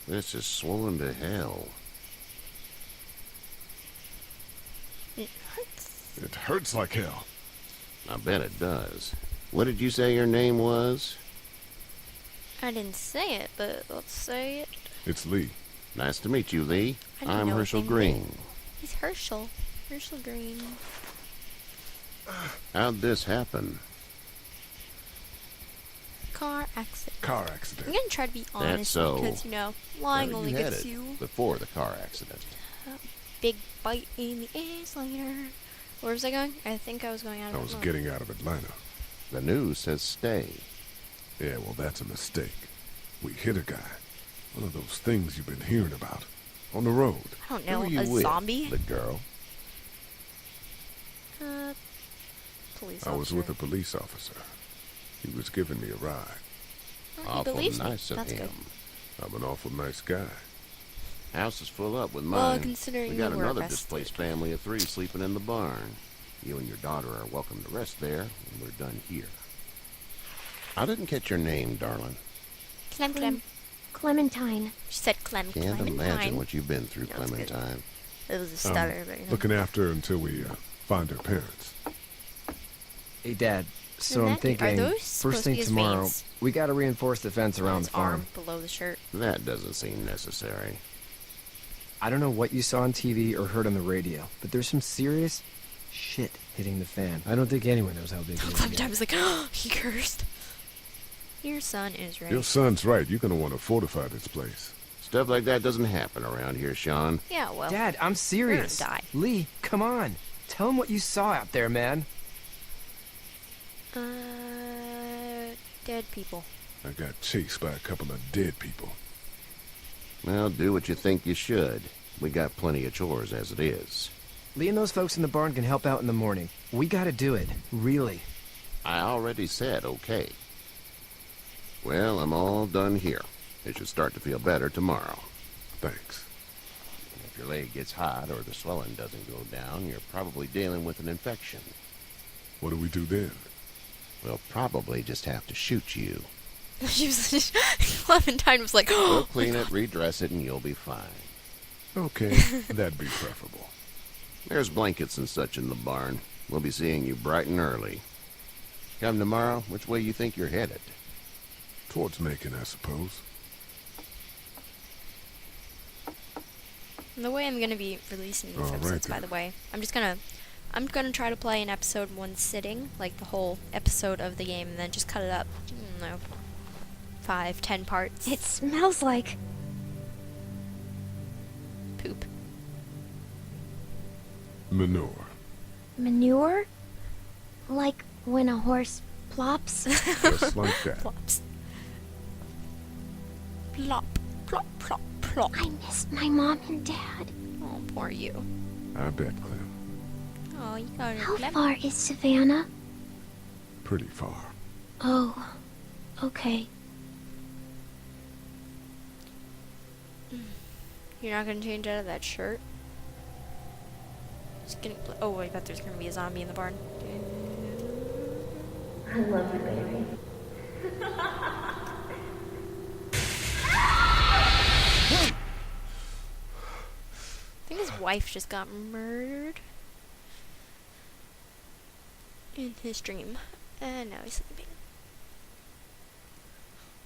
This is swollen to hell. It hurts. It hurts like hell. I bet it does. What did you say your name was? I didn't say it, but let's say it. It's Lee. Nice to meet you, Lee. I didn't I'm know Herschel his name. Green. He's Herschel. Herschel Green. How'd this happen? Car accident. Car I'm accident. gonna try to be honest so. because, lying Where only you gets headed you before the car accident. a big bite in the ass later. Where was I going? I think I was going out of I was Atlanta. getting out of Atlanta. The news says stay. Yeah, well, that's a mistake. We hit a guy. One of those things you've been hearing about. On the road. I don't Who know, were you a with? zombie? The girl. Police I was officer. with a police officer. He was giving me a ride. Well, he Awful believes me. nice of That's him. good. I'm an awful nice guy. House is full up with Well, mine. considering We got you were another arrested. displaced family of 3 sleeping in the barn. You and your daughter are welcome to rest there when we're done here. I didn't catch your name, darling. Clem. Clementine. She said Clem. Can't Clementine. imagine what you've been through, No, it's good. Clementine. It was a stutter, but Looking after her until we find her parents. Hey, Dad. So I'm Matthew, are thinking, those supposed first to be thing his tomorrow, veins? we gotta reinforce the fence around his the farm. arm below the shirt. That doesn't seem necessary. I don't know what you saw on TV or heard on the radio, but there's some serious shit hitting the fan. I don't think anyone knows how big it is Clementine yet. was like, oh, he cursed. Your son is right. Your son's right. You're going to want to fortify this place. Stuff like that doesn't happen around here, Sean. Yeah, well. Dad, I'm serious. die. Lee, come on. Tell him what you saw out there, man. Dead people. I got chased by a couple of dead people. Well, do what you think you should. We got plenty of chores as it is. Lee and those folks in the barn can help out in the morning. We gotta do it. Really. I already said okay. Well, I'm all done here. You should start to feel better tomorrow. Thanks. If your leg gets hot or the swelling doesn't go down, you're probably dealing with an infection. What do we do then? We'll probably just have to shoot you. She was, Clementine was like, We'll oh, clean it, redress it, and you'll be fine. Okay, that'd be preferable. There's blankets and such in the barn. We'll be seeing you bright and early. Come tomorrow, which way you think you're headed? Towards Macon, I suppose. the way I'm gonna be releasing these All right, episodes, by then. the way, I'm gonna try to play an episode in one sitting, like the whole episode of the game, and then just cut it up. I don't know, 5-10 parts. It smells like... Poop. Manure. manure? Like when a horse plops? Just like that. Plops. Plop, plop, plop, plop. I miss my mom and dad. Oh, poor you. I bet, Clem. Oh, you got it. How Clem. far is Savannah? Pretty far. Oh, okay. You're not gonna change out of that shirt? Just gonna. Oh, I bet there's gonna be a zombie in the barn. I love you, baby. I think his wife just got murdered in his dream, and now he's sleeping.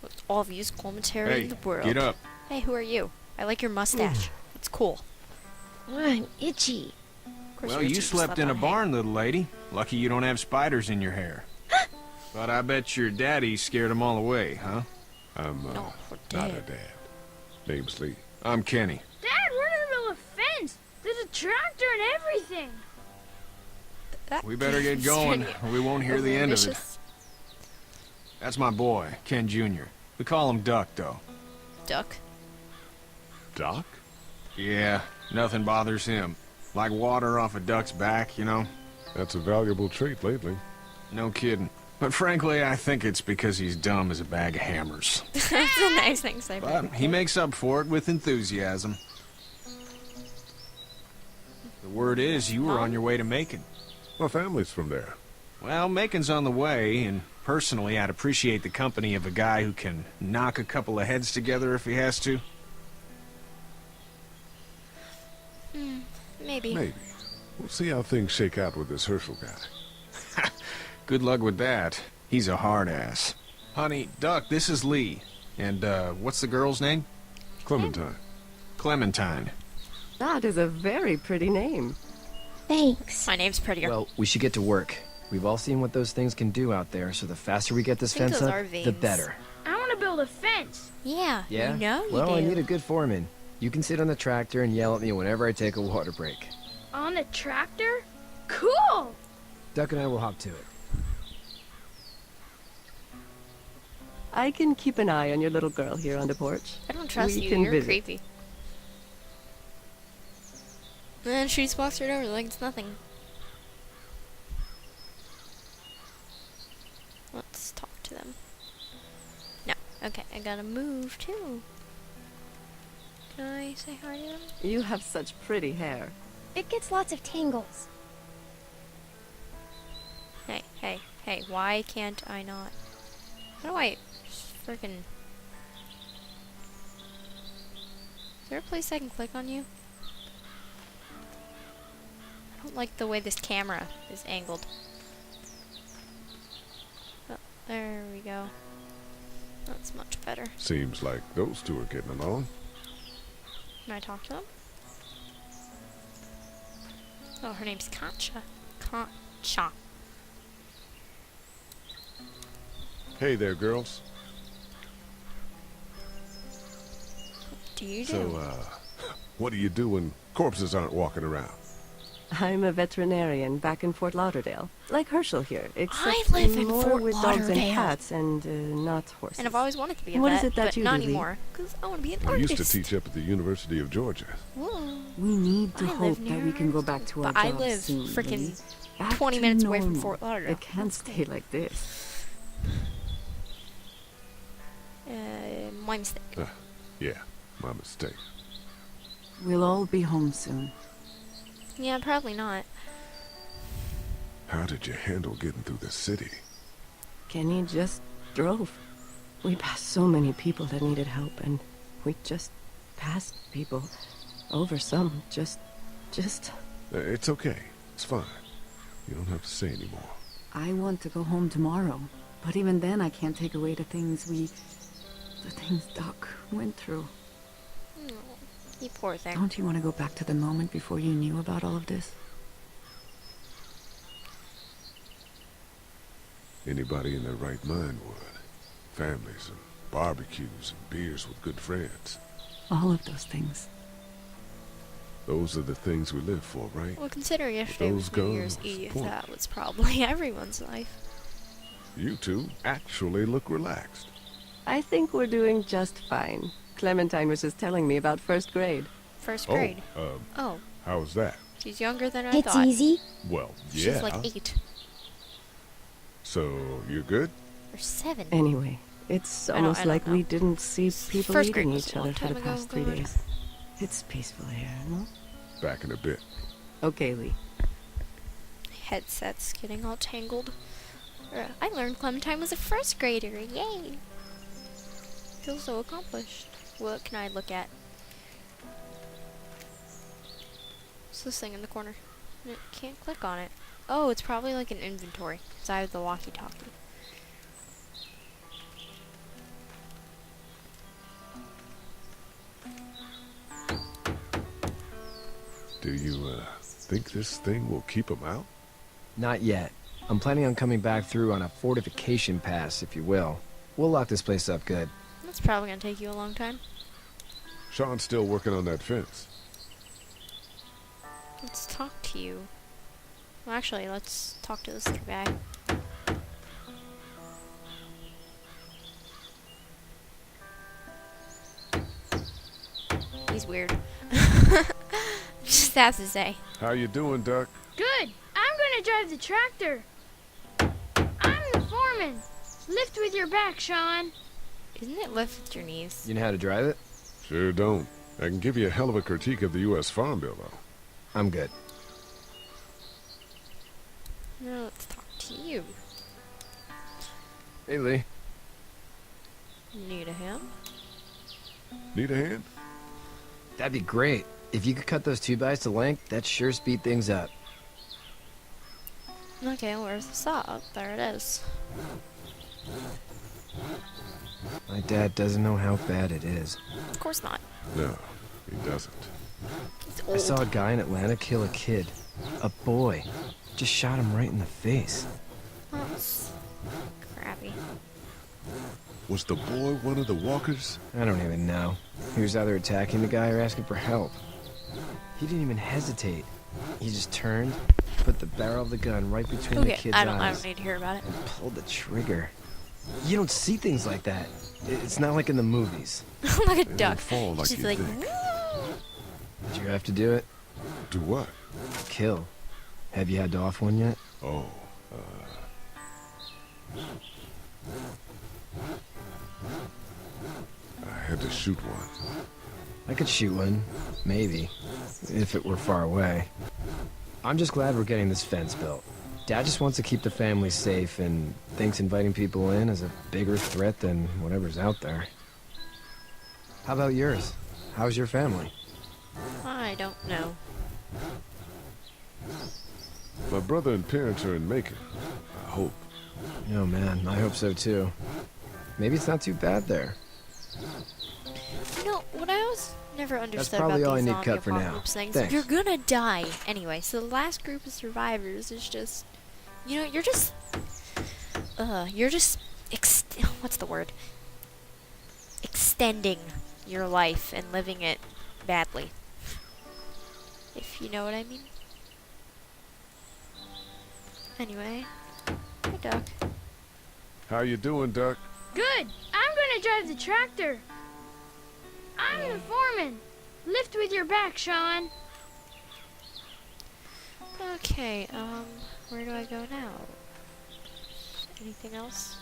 Most obvious commentary in the world. Get up. Hey, who are you? I like your mustache. It's cool. I'm itchy. Of course Well, your you teeth slept in a on hay. barn, little lady. Lucky you don't have spiders in your hair. But I bet your daddy scared them all away, huh? I'm No, we're not a dead. dad. Name's Lee. I'm Kenny. Dad, we're in the middle of a fence. There's a tractor and everything. That We better get seems going, pretty or we won't hear the end of it. ambitious. That's my boy, Ken Jr. We call him Duck, though. Duck. Doc? Yeah, nothing bothers him. Like water off a duck's back, you know? That's a valuable trait lately. No kidding. But frankly, I think it's because he's dumb as a bag of hammers. That's a nice thing to say. But he makes up for it with enthusiasm. The word is you were on your way to Macon. My family's from there. Well, Macon's on the way, and personally, I'd appreciate the company of a guy who can knock a couple of heads together if he has to. Maybe. Maybe. We'll see how things shake out with this Herschel guy. Good luck with that. He's a hard ass. Honey, Duck, this is Lee. And, what's the girl's name? Clementine. Clementine. That is a very pretty name. Thanks. My name's prettier. Well, we should get to work. We've all seen what those things can do out there, so the faster we get this I think fence those up, are the veins. better. I want to build a fence. Yeah. Yeah? You know you well, do. I need a good foreman. You can sit on the tractor and yell at me whenever I take a water break. On the tractor? Cool! Duck and I will hop to it. I can keep an eye on your little girl here on the porch. I don't trust We you. can You're visit. creepy. And then she just walks right over like it's nothing. Let's talk to them. No. Okay, I gotta move too. Can I say hi to them? You have such pretty hair. It gets lots of tangles. Hey, hey, hey, why can't I not? How do I freaking... Is there a place I can click on you? I don't like the way this camera is angled. Oh, there we go. That's much better. Seems like those two are getting along. Can I talk to them? Oh, her name's Concha. Concha. Hey there, girls. Do you do? So, what do you do when corpses aren't walking around? I'm a veterinarian back in Fort Lauderdale. Like Herschel here, except live in more Fort with dogs and Lauderdale. cats and not horses. And I've always wanted to be a What vet, is it that but you not do, Lee? anymore. Because I want to be an I artist. used to teach up at the University of Georgia. Whoa. We need to I hope live that we can go back to our But I jobs live soon, freaking Lee. Back 20 to minutes away from normal. Fort Lauderdale. It can't stay like this. My mistake. Yeah, my mistake. We'll all be home soon. Yeah, probably not. How did you handle getting through the city? Kenny just drove. We passed so many people that needed help, and we just passed people. Over some, just... It's okay. It's fine. You don't have to say anymore. I want to go home tomorrow, but even then I can't take away the things Doc went through. Oh, you poor thing. Don't you want to go back to the moment before you knew about all of this? Anybody in their right mind would. Families and barbecues and beers with good friends. All of those things. Those are the things we live for, right? Well, considering yesterday was those New Year's guns, Eve, point. that was probably everyone's life. You two actually look relaxed. I think we're doing just fine. Clementine was just telling me about first grade. First grade. Oh, How was that? she's younger than I It's thought. easy. Well, yeah. She's like 8 So, you're good? or 7. Anyway, it's I almost don't like know. we didn't see people First grade eating was each a long other for the time ago, past 3 Lord. days. It's peaceful here, no? Back in a bit. Okay, Lee. Headset's getting all tangled. I learned Clementine was a first grader. Yay! Feel so accomplished. What can I look at? What's this thing in the corner? I can't click on it. Oh, it's probably like an inventory. Because I have the walkie-talkie. Do you, think this thing will keep them out? Not yet. I'm planning on coming back through on a fortification pass, if you will. We'll lock this place up good. That's probably going to take you a long time. Sean's still working on that fence. Let's talk to you. Well, actually, let's talk to this little guy. He's weird. Just have to say. How you doing, Duck? Good. I'm gonna drive the tractor. I'm the foreman. Lift with your back, Sean. Isn't it lift with your knees? You know how to drive it? Sure don't. I can give you a hell of a critique of the U.S. Farm Bill, though. I'm good. No, let's talk to you. Hey, Lee. Need a hand? Need a hand? That'd be great. If you could cut those 2x to length, that'd sure speed things up. Okay, where's the saw? There it is. My dad doesn't know how bad it is. Of course not. No, he doesn't. It's I old. saw a guy in Atlanta kill a kid. A boy. Just shot him right in the face. That's crappy. Was the boy one of the walkers? I don't even know. He was either attacking the guy or asking for help. He didn't even hesitate. He just turned, put the barrel of the gun right between the Okay, kid's I eyes, don't need to hear about it. and pulled the trigger. You don't see things like that. It's not like in the movies. Like a They duck. don't fall like She's you like, think. Did you have to do it? Do what? Kill. Have you had to off one yet? Oh, I had to shoot one. I could shoot one, maybe, if it were far away. I'm just glad we're getting this fence built. Dad just wants to keep the family safe and thinks inviting people in is a bigger threat than whatever's out there. How about yours? How's your family? I don't know. My brother and parents are in Macon. I hope. Oh man, I hope so too. Maybe it's not too bad there. You know, what I always never understood probably about all I these need zombie cut for now. apocalypse things, Thanks. you're gonna die anyway. So the last group of survivors is just, you know, you're just what's the word? Extending your life and living it badly. If you know what I mean. Anyway, hey Duck. How you doing, Duck? Good. I'm gonna drive the tractor. I'm the foreman. Lift with your back, Sean. Okay, where do I go now? Anything else?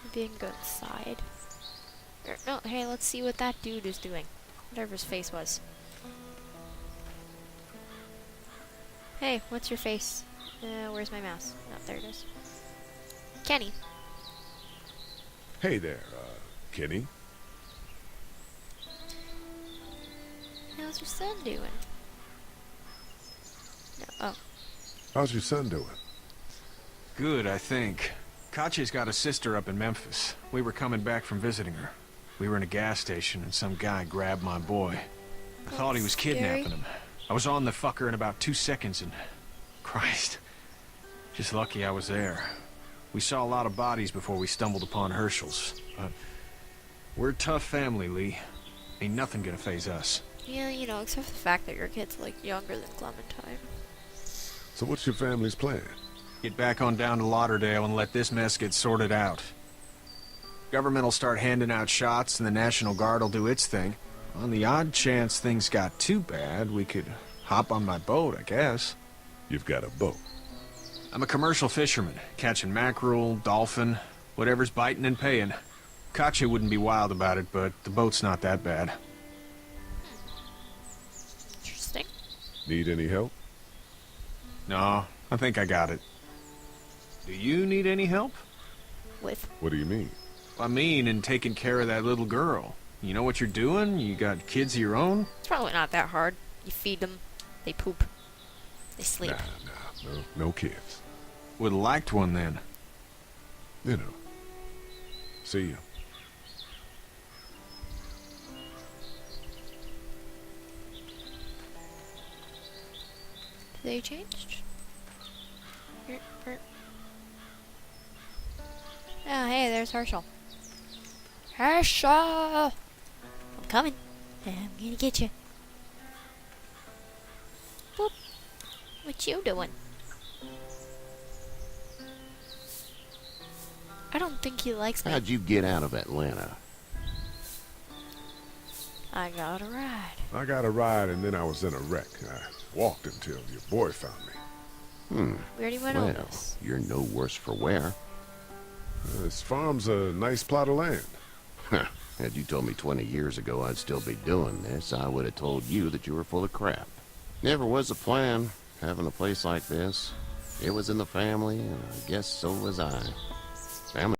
Maybe I can go inside. Or, no, hey, let's see what that dude is doing. Whatever his face was. Hey, what's your face? Where's my mouse? Oh, there it is. Kenny. Hey there, Kenny. How's your son doing? No, oh. How's your son doing? Good, I think. Katya's got a sister up in Memphis. We were coming back from visiting her. We were in a gas station and some guy grabbed my boy. I thought he was Scary. kidnapping him. I was on the fucker in about 2 seconds and... Christ. Just lucky I was there. We saw a lot of bodies before we stumbled upon Herschel's. But we're a tough family, Lee. Ain't nothing gonna phase us. Yeah, you know, except for the fact that your kid's, like, younger than Clementine. So what's your family's plan? Get back on down to Lauderdale and let this mess get sorted out. Government will start handing out shots and the National Guard will do its thing. On the odd chance things got too bad, we could hop on my boat, I guess. You've got a boat. I'm a commercial fisherman, catching mackerel, dolphin, whatever's biting and paying. Katya wouldn't be wild about it, but the boat's not that bad. Interesting. Need any help? No, I think I got it. Do you need any help? With What do you mean? I mean, in taking care of that little girl. You know what you're doing? You got kids of your own? It's probably not that hard. You feed them, they poop, they sleep. No kids. Would've liked one then. You know. See you. They changed? Oh, hey, there's Herschel. Herschel! I'm coming. I'm gonna get you. Whoop. What you doing? I don't think he likes me. How'd you get out of Atlanta? I got a ride. I got a ride and then I was in a wreck. I walked until your boy found me. We already went over Well, this. you're no worse for wear. This farm's a nice plot of land. Had you told me 20 years ago I'd still be doing this, I would have told you that you were full of crap. Never was a plan, having a place like this. It was in the family, and I guess so was I. Family